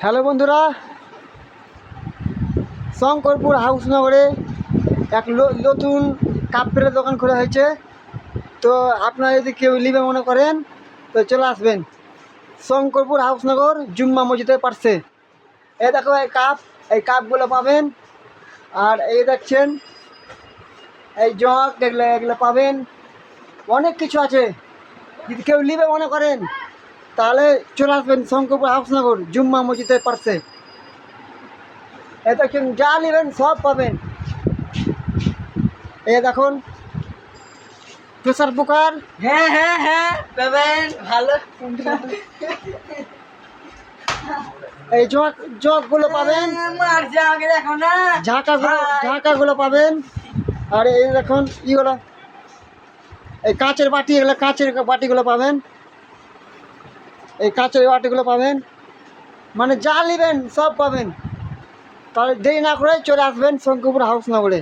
Hello বন্ধুরা, শঙ্করপুর হাউসনগরে এক নতুন কাপড়ের দোকান খোলা হয়েছে। তো আপনারা যদি কেউ নিবে মনে করেন তো চলে আসবেন শঙ্করপুর হাউসনগর জুম্মা মসজিদের পাশে। এই দেখো এই কাপগুলো পাবেন। আর এই দেখছেন এই জগ, এগুলো এগুলো পাবেন। অনেক কিছু আছে। যদি কেউ নিবে মনে করেন তাহলে চলে আসবেন শঙ্করপুর হাউসনগর জুম্মা মসজিদের পাশে। এটা কিন্তু যা নেবেন সব পাবেন। এই দেখুন প্রেসার কুকার, হ্যাঁ হ্যাঁ হ্যাঁ পাবেন ভালো। এই জগগুলো পাবেন, মার যাকে দেখো না ঝাঁকাগুলো পাবেন। আর এই দেখুন ইগুলো, এই কাঁচের বাটি, এগুলো কাঁচের বাটিগুলো পাবেন। এই কাঁচের বাটিগুলো পাবেন, মানে যা নেবেন সব পাবেন। তাহলে দেরি না করে চলে আসবেন শঙ্করপুর হাউসনগরে।